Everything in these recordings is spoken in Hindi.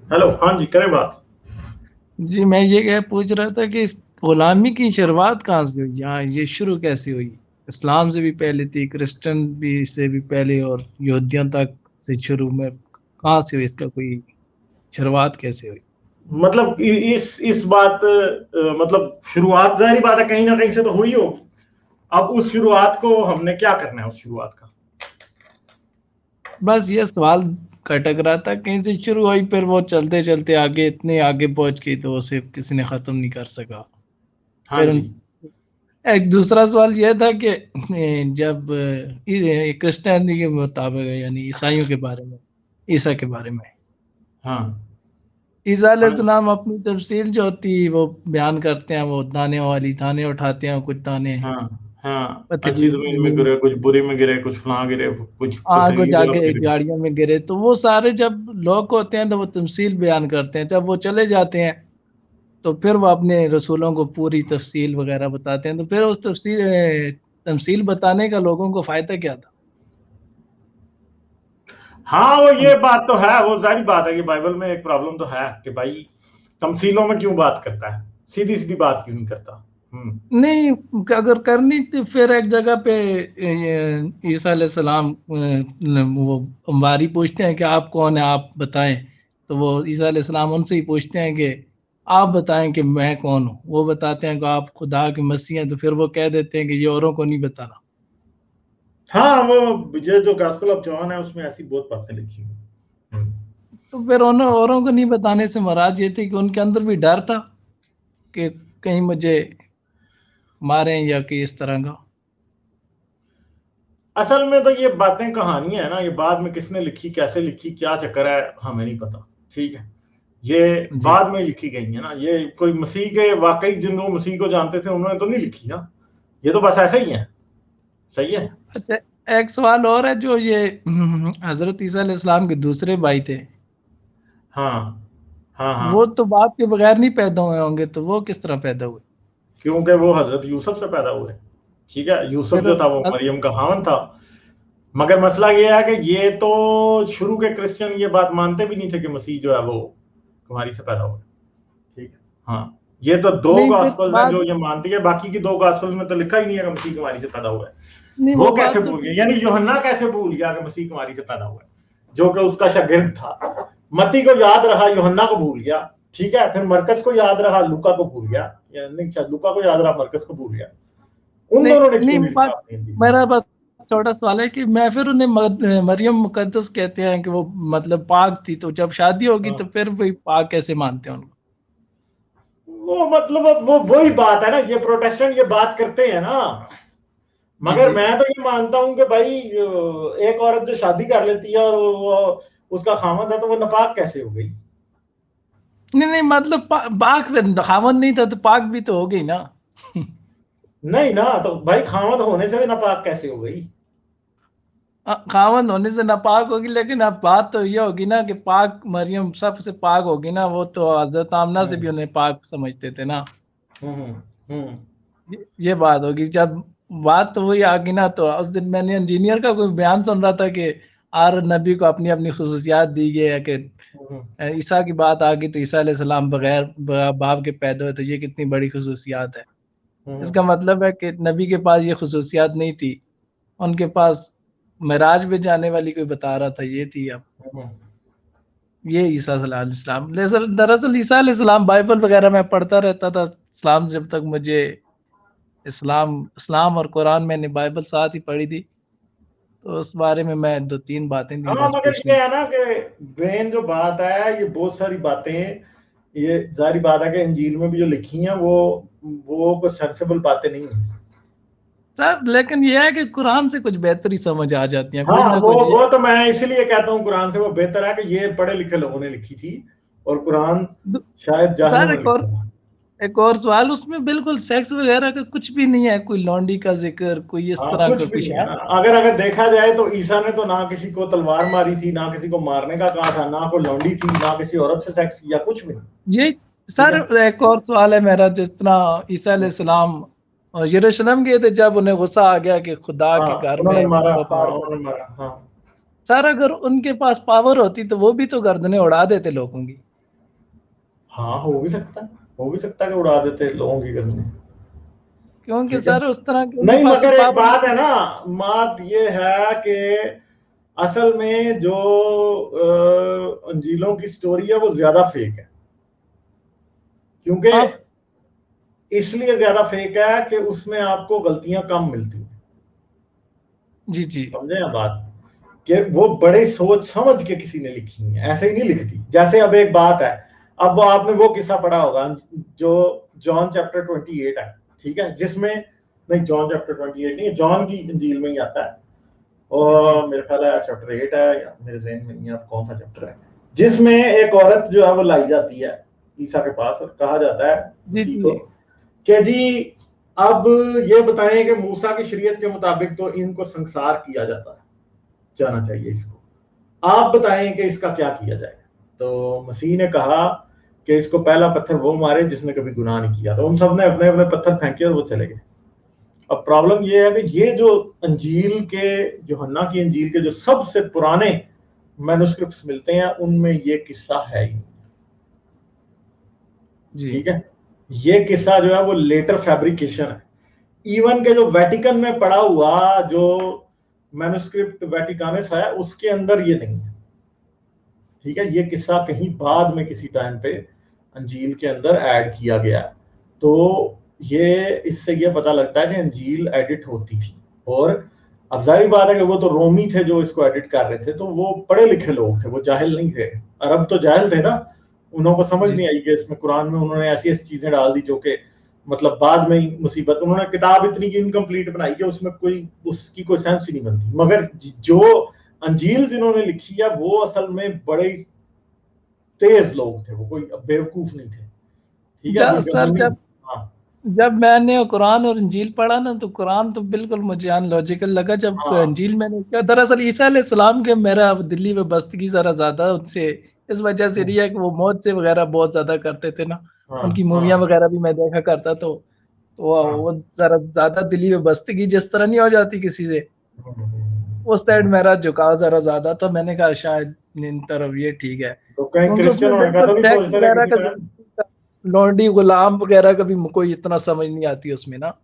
हेलो, हाँ जी, करें बात। जी, मैं ये क्या पूछ रहा था कि इस गुलामी की शुरुआत कहाँ से हुई? यहाँ ये शुरू कैसे हुई? इस्लाम से भी पहले थी, क्रिश्चियन भी से भी पहले और यहूदियों तक से शुरू में कहाँ से हुई? इसका कोई शुरुआत कैसे हुई? मतलब इस बात मतलब शुरुआत जाहिर बात है कहीं ना कहीं से तो हुई होगी। अब उस शुरुआत को हमने क्या करना है उस शुरुआत का। बस ये सवाल खटक रहा था, कहीं से शुरू हुई फिर वो चलते-चलते आगे इतने आगे पहुँच गई तो उसे किसी ने ख़त्म नहीं कर सका। हाँ फिर जी। एक दूसरा सवाल ये था कि जब क्रिश्चियनिटी के मुताबिक यानी ईसाइयों के बारे में, ईसा के बारे में हाँ ईसा हाँ अलैहिस्सलाम अपनी तफसीर जो होती है वो बयान करते हैं, वो दाने वाली दाने उठाते हैं, कुछ दाने हाँ हाँ, अच्छी पथरीली जमीन में जमीन गिरे, कुछ बुरी में गिरे, कुछ फलां गिरे, कुछ कुछ पथरीली जगह आगे पे गिरे। झाड़ियों में गिरे, तो वो सारे जब लोग होते हैं तो वो तमसील बयान करते हैं, जब वो चले जाते हैं तो फिर वो अपने रसूलों को पूरी तफसील वगैरह बताते हैं, तो फिर उस तमसील बताने का लोगों को फायदा क्या था? हाँ, वो ये बात तो है, वो जाहिर बात है कि बाइबल में एक प्रॉब्लम तो है कि भाई तमसीलों में क्यों बात करता है, सीधी सीधी बात क्यों नहीं करता। नहीं, अगर करनी थी फिर एक जगह पे ईसा अलैहिस्सलाम वो बारी पूछते हैं कि आप कौन है, आप बताएं। तो वो ईसा अलैहिस्सलाम उनसे ही पूछते हैं कि आप बताएं कि मैं कौन हूँ। वो बताते हैं कि आप खुदा के मसीह हैं, तो फिर वो कह देते हैं कि ये औरों को नहीं बताना। हाँ, वो ये जो गॉस्पेल ऑफ जॉन है उसमें ऐसी बहुत बातें लिखी हुई हैं। तो फिर उन्हें औरों को नहीं बताने से मुराद ये थी कि उनके अंदर भी डर था कि कहीं मुझे मारें या कि इस तरह का। असल में तो ये बातें कहानियां है ना, ये बाद में किसने लिखी, कैसे लिखी, क्या चक्कर है, हमें नहीं पता। ठीक है, ये जी। बाद में लिखी गई है ना, ये कोई मसीह के वाकई जिन लोग मसीह को जानते थे उन्होंने तो नहीं लिखी ना, ये तो बस ऐसे ही है। सही है। अच्छा, एक सवाल और है, जो ये हजरत ईसा अलैहिस्सलाम के दूसरे भाई थे, हाँ हाँ वो हाँ, तो बाप के बगैर नहीं पैदा हुए होंगे, तो वो किस तरह पैदा हुए? क्योंकि वो हजरत यूसुफ से पैदा हुए। ठीक है, यूसुफ फिर जो था वो मरियम का खावन था। मगर मसला ये है कि ये तो शुरू के क्रिश्चियन ये बात मानते भी नहीं थे कि मसीह जो है वो कुमारी से पैदा हुआ। ठीक है। हाँ, ये तो दो नहीं, फिर गॉस्पल्स हैं जो बाद ये मानती है, बाकी की दो गॉस्पल्स में तो लिखा ही नहीं है कि मसीह कुमारी से पैदा हुआ है। नहीं, वो वो कैसे बात तो भूल गया, ठीक यानी है। यूहन्ना कैसे भूल गया कि मसीह कुमारी से पैदा हुआ है, जो कि उसका शागिर्द था। मती को याद रहा, यूहन्ना को भूल गया। ठीक है, फिर मरकस को याद रहा, लुका को भूल गया। या नहीं, शायद लुका को याद रहा, मरकस को भूल गया। उन नहीं दोनों ने नहीं, क्यों वो नहीं लिखा बात अपनी इंजील में। मेरा बस छोटा सवाल है कि मैं फिर उन्हें मरियम मुकद्दस कहते हैं कि वो मतलब पाक थी, तो जब शादी होगी तो हाँ, फिर वही पाक कैसे मानते हैं उनको? वो मतलब अब वो वही बात है ना, ये प्रोटेस्टेंट ये बात करते हैं ना। जी मगर जी। मैं तो ये मानता हूं कि भाई एक औरत जो शादी कर लेती है और उसका खामद है तो वो नापाक कैसे हो गई। नहीं नहीं, मतलब पाक फिर खामन नहीं था तो पाक भी तो हो गई ना। नहीं ना, तो भाई खामद होने से भी नापाक कैसे हो गई। खामन होने से नापाक होगी, लेकिन अब बात तो ये होगी ना कि पाक मरियम सबसे पाक होगी ना, वो तो हजरत आमना से भी हम्म उन्हें पाक समझते थे ना। हम्म हम्म ये बात होगी जब बात तो वही आ गई ना। तो उस दिन मैंने इंजीनियर का कोई बयान सुन रहा था कि हर नबी को अपनी अपनी खुसूसियात दी गई है, कि हम्म ईसा की बात आ गई तो ईसा अलैहिस्सलाम बगैर बाप के पैदा हुए, तो ये कितनी बड़ी खुसूसियात है। हम्म इसका मतलब है कि नबी के पास ये खुसूसियात नहीं थी, उनके पास मेराज में जाने वाली कोई बता रहा था ये थी। अब हम्म। ये ईसा अलैहिस्सलाम, दरअसल ईसा अलैहिस्सलाम बाइबल वगैरह में पढ़ता रहता था। इस्लाम जब तक मुझे इस्लाम इस्लाम और कुरान, मैंने बाइबल साथ ही पढ़ी थी, तो उस बारे में मैं दो तीन बातें थी हाँ, बस मगर पूछनी ये थी। है ना कि मेन जो बात है, ये बहुत सारी बातें, ये जारी बात है कि इंजील में भी जो लिखी हैं वो कुछ सेंसेबल बातें नहीं है। सर लेकिन ये है कि कुरान से कुछ बेहतरी समझ आ जाती है, कुछ हाँ, ना वो कुछ ये। वो तो मैं इसीलिए कहता हूँ कुरान से वो बेहतर है कि ये पढ़े लिखे लोगों ने लिखी थी, और कुरान दु- शायद जाहिलों सर ने लिखा था। एक और सवाल, उसमें बिल्कुल सेक्स वगैरह का कुछ भी नहीं है, कोई लौंडी का जिक्र, कोई इस हाँ, तरह कुछ का भी कुछ नहीं है है? ना। अगर देखा जाए तो ईसा ने तो ना किसी को तलवार मारी थी, ना किसी को मारने का कहा था, ना कोई लौंडी थी, ना किसी औरत से सेक्स किया, कुछ भी नहीं। ये ठीक सर है। एक और सवाल है मेरा, जिस तरह ईसा अलैहिस्सलाम यरूशलेम गए थे, जब उन्हें गुस्सा आ गया कि खुदा हाँ, के घर में उन्होंने मारा, हाँ व्यापार कर। उन्होंने मारा, हाँ। सर अगर उनके पास पावर होती तो वो भी तो गर्दनें उड़ा देते लोगों की। हाँ, हो भी सकता है, हो भी सकता है कि उड़ा देते लोगों की गर्दनें, क्योंकि ठीक है। सर उस तरह के उनके नहीं, पास तो मगर एक पावर। बात है ना, बात ये है कि असल में जो अंजीलों की स्टोरी है वो ज्यादा फेक है, क्योंकि हाँ इसलिए ज्यादा फेक है कि उसमें आपको गलतियां कम मिलती हैं, जी जी समझे ना बात, कि वो बड़े सोच समझ के किसी ने लिखी है, ऐसे ही नहीं लिखती। जैसे अब एक बात है, अब वो आपने वो किस्सा पढ़ा होगा जो जॉन चैप्टर 28 है, ठीक है, जिसमें, नहीं जॉन चैप्टर 28 नहीं है, जॉन की इंजील में ही आता है, जी जी और मेरे ख्याल है चैप्टर 8 है, या मेरे ज़हन में नहीं है अब कौन सा चैप्टर है, जिसमें एक औरत जो है वो लाई जाती है ईसा के पास और कहा जाता है जी मसीह को जी कि जी अब ये बताएं कि मूसा की शरीयत के मुताबिक तो इनको संसार किया जाता है, जाना चाहिए इसको, आप बताएं कि इसका क्या किया जाए। तो मसीह ने कहा कि इसको पहला पत्थर वो मारे जिसने कभी गुनाह नहीं किया। तो उन सब ने अपने अपने पत्थर फेंके और वो चले गए। अब प्रॉब्लम ये है कि ये जो अंजील के, यूहन्ना की अंजील के जो सबसे पुराने मैन्युस्क्रिप्ट्स मिलते हैं उनमें ये किस्सा है ही, जी ठीक है। ये किस्सा जो है वो लेटर फैब्रिकेशन है। इवन के जो वेटिकन में पड़ा हुआ जो मैन्युस्क्रिप्ट वेटिकानस है उसके अंदर ये नहीं है, ठीक है। ये किस्सा कहीं बाद में किसी टाइम पे अंजील के अंदर ऐड किया गया। तो ये इससे ये पता लगता है कि अंजील एडिट होती थी, और अब जाहिर बात है कि वो तो रोमी थे जो इसको एडिट कर रहे थे, तो वो पढ़े लिखे लोग थे, वो जाहिल नहीं थे। अरब तो जाहिल थे ना, उन्होंने समझ जी नहीं आई कि इसमें कुरान में उन्होंने ऐसी ऐसी चीजें डाल दी जो कि मतलब बाद में ही मुसीबत, उन्होंने किताब इतनी इनकम्प्लीट बनाई कि उसमें कोई उसकी कोई सेंस ही नहीं बनती। मगर जो अंजील जिन्होंने लिखी है वो असल में बड़े तेज लोग थे, वो कोई बेवकूफ नहीं थे, ठीक है, क्योंकि सर उन्होंने, जब हाँ जब मैंने कुरान और इंजील पढ़ा ना तो कुरान तो बिल्कुल मुझे अनलॉजिकल लगा। जब हाँ इंजील मैंने क्या, दरअसल ईसा अलैहिस्सलाम के मेरा दिल्ली में बस्तगी जरा ज्यादा उनसे इस वजह से रही है कि वो मौत से वगैरह बहुत ज्यादा करते थे ना। हाँ उनकी हाँ मूवियां वगैरह भी मैं देखा करता तो हाँ वो जरा ज्यादा दिल्ली में बस्तगी जिस तरह नहीं हो जाती किसी से, उस साइड हाँ। मेरा झुकाव जरा ज्यादा, तो मैंने कहा शायद इन तरफ ये ठीक है, तो कहीं क्योंकि क्रिश्चियन उसमें होने का बिल्कुल तो नहीं सेक्स सोचते रहे वगैरह किसी का टाइम। लॉन्डी गुलाम वगैरह का भी कोई इतना समझ नहीं आती उसमें ना।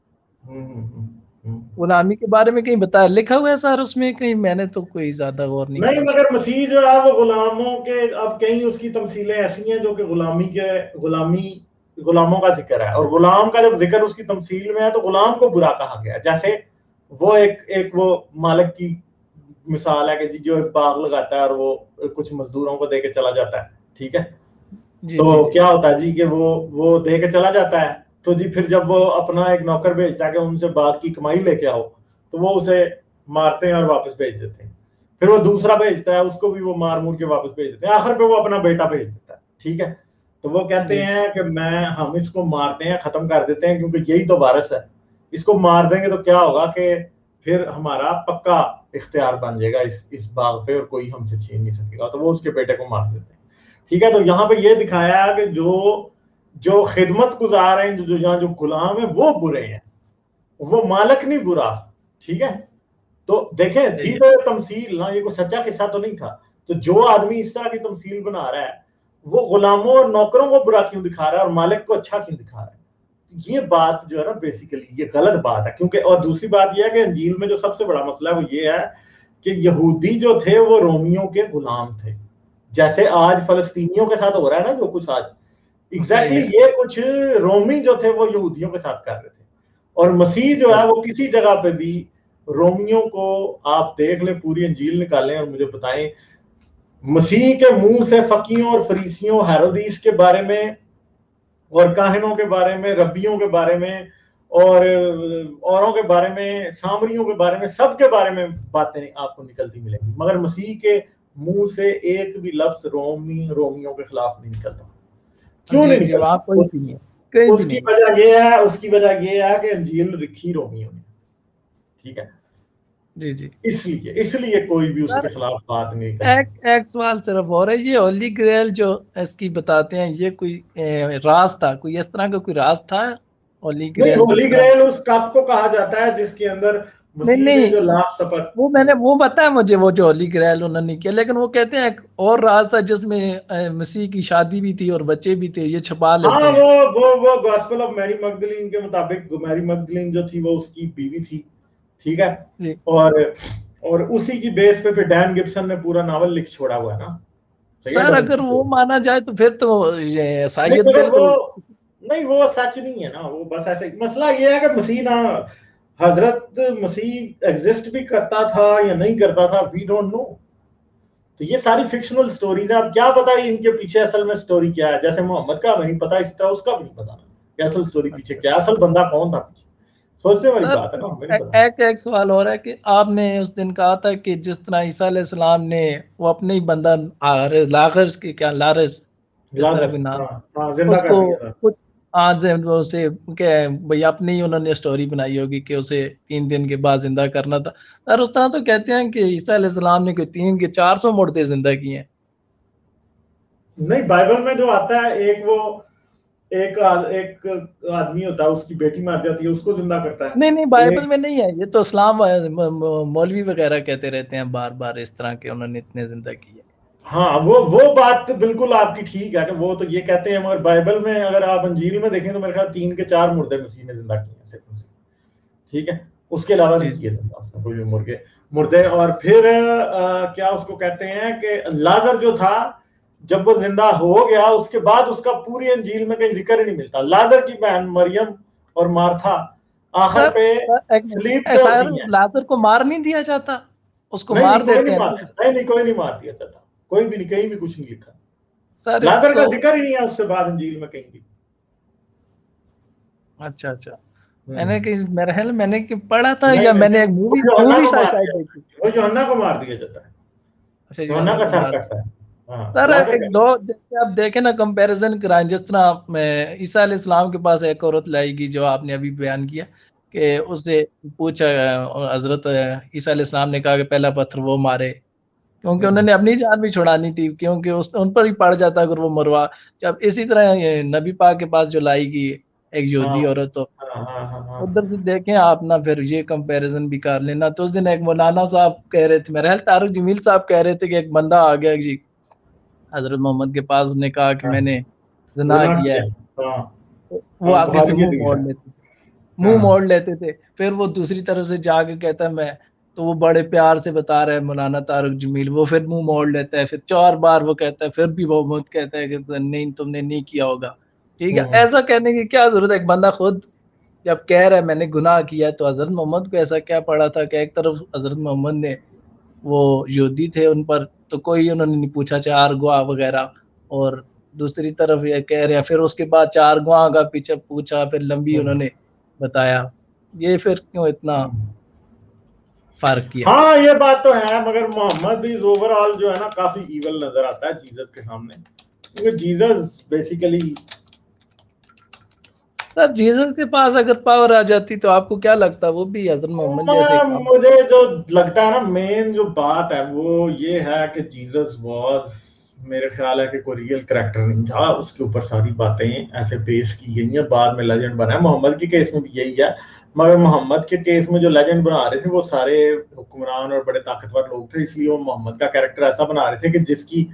गुलामी के बारे में कहीं बताया लिखा हुआ है सर उसमें कहीं? मैंने तो कोई ज्यादा गौर नहीं नहीं, किया उस मगर मसीह जो है वो गुलामों के, अब कहीं उसकी तमसीलें ऐसी हैं जो कि गुलामी गुलामों का जिक्र है, और गुलाम का जब जिक्र उसकी तमसील में है तो गुलाम को बुरा कहा गया। जैसे वो एक एक वो मालिक की मिसाल है कि जी जो एक बाग लगाता है और वो कुछ मजदूरों को दे के चला जाता है, ठीक है। जी जी तो जी क्या होता है जी कि वो दे के चला जाता है, तो जी फिर जब वो अपना एक नौकर भेजता है कि उनसे बाग की कमाई लेके आओ, तो वो उसे मारते हैं और वापस भेज देते हैं। फिर वो दूसरा भेजता है, उसको भी वो मार मूर के वापस भेज देते हैं। आखिर पे वो अपना बेटा भेज देता है, ठीक है। तो वो कहते जी हैं कि हम इसको मारते हैं, खत्म कर देते हैं, क्योंकि यही तो वारिस है। इसको मार देंगे तो क्या होगा कि फिर हमारा पक्का इख्तियार बन जाएगा इस बाग पे और कोई हमसे छीन नहीं सकेगा। तो वो उसके बेटे को मार देते हैं, ठीक है। तो यहाँ पे ये दिखाया कि जो जो खिदमत गुजार हैं, जो यहाँ जो गुलाम है वो बुरे हैं, वो मालिक नहीं बुरा, ठीक है। तो देखें सही थी है। तो ये तमसील ना, ये कोई सच्चा किस्सा तो नहीं था। तो जो आदमी इस तरह की तमसील बना रहा है वो गुलामों और नौकरों को बुरा क्यों दिखा रहा है और मालिक को अच्छा क्यों दिखा रहा है? ये बात जो है ना बेसिकली ये गलत बात है, क्योंकि और दूसरी बात यह है कि अंजील में जो सबसे बड़ा मसला है वो ये है कि यहूदी जो थे वो रोमियों के गुलाम थे, जैसे आज फलस्तीनियों के साथ हो रहा है ना जो कुछ आज, सही एग्जैक्टली है। ये कुछ रोमी जो थे वो यहूदियों के साथ कर रहे थे। और मसीह जो है सही। वो किसी जगह पे भी रोमियों को, आप देख लें पूरी अंजील निकालें और मुझे बताएं मसीह के मुंह से फकीयों और फरीसियों हेरोदीस के बारे में और काहिनों के बारे में, रब्बियों के बारे में और औरों के बारे में, सामरियों के बारे में, सबके बारे में बातें आपको निकलती मिलेंगी, मगर मसीह के मुंह से एक भी लफ्ज रोमियों के खिलाफ नहीं निकलता। क्यों जी नहीं जी वहाँ कोई निकलता? सी नहीं है, कहीं भी उसकी नहीं। वजह यह है, उसकी वजह यह है कि अंजील लिखी रोमियों ने, ठीक है। जी जी इसलिए इसलिए कोई भी उसके सर खिलाफ बात नहीं करता। एक एक सवाल सिर्फ और है, ये होली ग्रेल जो इसकी बताते हैं ये कोई राज था, कोई इस तरह का कोई राज था होली नहीं, ग्रेल जिस होली तरह? ग्रेल उस कप को कहा जाता है जिसके अंदर मसीह ने नहीं जो लास्ट सफर, वो बताया मुझे, वो जो होली ग्रैल उन्होंने किया, लेकिन वो कहते हैं एक और राज था जिसमें मसीह की शादी भी थी और बच्चे भी थे, ये छुपा लेते हाँ हैं। वो गॉस्पेल ऑफ मैरी मगदलीन के मुताबिक मैरी मगदलीन जो थी वो उसकी बीवी थी, ठीक है। जी और उसी की बेस पे फिर डैन गिब्सन ने पूरा नावल लिख छोड़ा हुआ है ना, सही है सर, डॉन। अगर वो माना जाए तो फिर तो ये नहीं ईसाइयत मगर बिल्कुल। नहीं वो सच नहीं है ना, वो बस ऐसे मसला ये है कि मसीह ना, हजरत मसीह एग्जिस्ट भी करता था या नहीं करता था, वी डोंट नो। तो ये सारी फिक्शनल स्टोरीज है, अब क्या पता इनके पीछे असल में स्टोरी क्या है, जैसे मोहम्मद का हमें नहीं पता इसी तरह उसका भी नहीं पता कि असल स्टोरी पीछे क्या, असल बंदा कौन था पीछे, सोचने वाली सर, बात है ना, हमें नहीं पता। एक सवाल और है कि आपने उस दिन कहा था कि जिस तरह ईसा अलैहिस्सलाम ने वो अपने ही बंदा लारस की क्या लारस इस तरह लाजर, भी नाम, हाँ जिंदा कर उसको दिया था। कुछ आज उसे क्या भाई अपनी ही उन्होंने स्टोरी बनाई होगी कि उसे 3 दिन के बाद जिंदा करना था। सर, उस तरह तो कहते हैं कि ईसा अलैहिस्सलाम ने कोई 3 के 400 मुर्दे जिंदा किए हैं। नहीं बाइबल में जो आता है एक वो एक आदमी होता है, उसकी बेटी मार जाती है, उसको जिंदा करता नहीं नहीं, है बाइबल एक। में नहीं है ये तो, इस्लाम मौलवी वगैरह कहते रहते हैं बार बार इस तरह के उन्होंने इतने जिंदा किए। हाँ वो बात बिल्कुल आपकी ठीक है कि वो तो ये कहते हैं, मगर बाइबल में अगर आप अंजीरी में देखें तो मेरे ख्याल 3 के 4 मुर्दे मसीह ने जिंदा किए हैं सिर्फ मसीह, ठीक है, उसके अलावा नहीं जी किए जिंदा उसने कोई भी मुर्दे। और फिर क्या उसको कहते हैं कि लाजर जो था जब वो जिंदा हो गया उसके बाद उसका पूरी अंजील में कहीं जिक्र ही नहीं मिलता। लाजर की बहन मरियम और मार्था आखिर सर, पे एक मिनट, स्लीप पे ऐसा होती हैं। लाजर को मार नहीं दिया जाता, उसको नहीं मार कोई देते नहीं हैं मार, ना। नहीं कोई नहीं मार दिया जाता, कोई भी नहीं, कहीं भी कुछ नहीं लिखा, सर लाजर का इसको, जिक्र ही नहीं है उससे बाद अंजील में कहीं भी। अच्छा अच्छा, हम्म। मैंने कहीं मेरा ख्याल मैंने कि पढ़ा था नहीं या नहीं मैंने एक वो मूवी यूहन्ना मूवी को मार शायद दिया, देखी। वो यूहन्ना को मार दिया जाता है, अच्छा, यूहन्ना यूहन्ना का को सर मार। कटता है। हाँ सर लाजर का एक दो, जैसे आप देखें ना, कंपैरिजन कराएं, जिस तरह मैं ईसा अलैहिस्सलाम के पास एक औरत लाएगी जो आपने अभी बयान किया कि उससे पूछा, हजरत ईसा अलैहिस्सलाम ने कहा कि पहला पत्थर वो मारे, क्योंकि नहीं। उन्होंने अपनी जान भी छुड़ानी थी, क्योंकि उन पर ही पड़ जाता अगर वो मरवा। जब इसी तरह ये नबी पाक के पास जो लाएगी एक हाँ यहूदी औरत, तो हाँ हाँ हाँ हाँ उधर से देखें आप ना, फिर ये कंपैरिजन भी कर लेना। तो उस दिन एक मौलाना साहब कह रहे थे, मेरे ख्याल तारिक जमील साहब कह रहे थे कि एक बंदा आ गया जी हजरत मोहम्मद के पास, उसने कहा कि हाँ, मैंने जिना जिना किया है। किया। हाँ तो वो हाँ आगे से बुखारी की मुंह हदीस मोड़ है। लेते थे, मुंह हाँ मोड़ लेते थे। फिर वो दूसरी तरफ से जाके कहता है मैं, तो वो बड़े प्यार से बता रहा है मौलाना तारिक जमील, वो फिर मुंह मोड़ लेता है, फिर 4 बार वो कहता है, फिर भी वो मुझ कहता है कि नहीं तुमने नहीं किया होगा। ठीक है, हम्म। ऐसा कहने की क्या जरूरत है, एक बंदा खुद जब कह रहा है मैंने गुनाह किया है, तो हजरत मोहम्मद को ऐसा क्या पड़ा था कि एक तरफ हजरत मोहम्मद ने, वो यहूदी थे उन पर तो कोई उन्होंने नहीं पूछा 4 गवाह वगैरह, और दूसरी तरफ ये कह रहे हैं, फिर उसके बाद 4 गवाह का पीछे पूछा, फिर लंबी हम्म। उन्होंने बताया, ये फिर क्यों इतना हम्म। फर्क किया। हाँ ये बात तो है, मगर मोहम्मद इज ओवरऑल जो है ना काफी इवल नजर आता है जीसस के सामने, क्योंकि जीसस बेसिकली। सर जीसस के पास अगर पावर आ जाती तो आपको क्या लगता, वो भी हजरत मोहम्मद जैसे काम। मुझे जो लगता है ना मेन जो बात है वो ये है कि जीसस वॉज, मेरे ख्याल है कि कोई रियल करेक्टर नहीं था, उसके ऊपर सारी बातें ऐसे पेश की गई हैं, बाद में लेजेंड बना है। मोहम्मद के केस में भी यही है, मगर मोहम्मद के केस में जो लेजेंड बना रहे थे वो सारे हुक्मरान और बड़े ताकतवर लोग थे, इसलिए वो मोहम्मद का कैरेक्टर ऐसा बना रहे थे कि जिसकी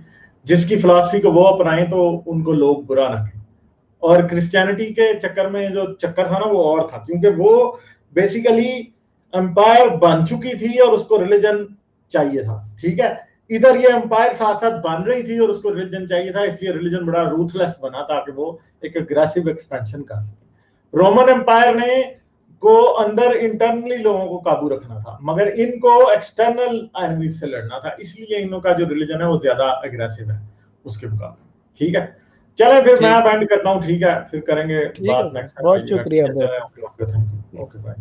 जिसकी फिलॉसफी को वो अपनाएं तो उनको लोग बुरा ना कहें। और क्रिश्चियनिटी के चक्कर में जो चक्कर था ना वो और था, क्योंकि वो बेसिकली एम्पायर बन चुकी थी और उसको रिलीजन चाहिए था, ठीक है। इधर ये एम्पायर साथ साथ बन रही थी और उसको रिलीजन चाहिए था, इसलिए रिलीजन बड़ा रूथलेस बना ताकि वो एक एग्रेसिव एक्सपेंशन कर सके। रोमन एम्पायर ने को अंदर इंटरनली लोगों को काबू रखना था, मगर इनको एक्सटर्नल एनिमीज से लड़ना था, इसलिए इनों का जो रिलीजन है वो ज्यादा एग्रेसिव है उसके मुकाबले, ठीक है। चले फिर मैं ठीक बैंड करता हूँ, ठीक है, फिर करेंगे ठीक है बात सर, नेक्स्ट टाइम, बहुत आइएगा, शुक्रिया ठीक है, बहुत। चले, okay okay, thank you, okay bye.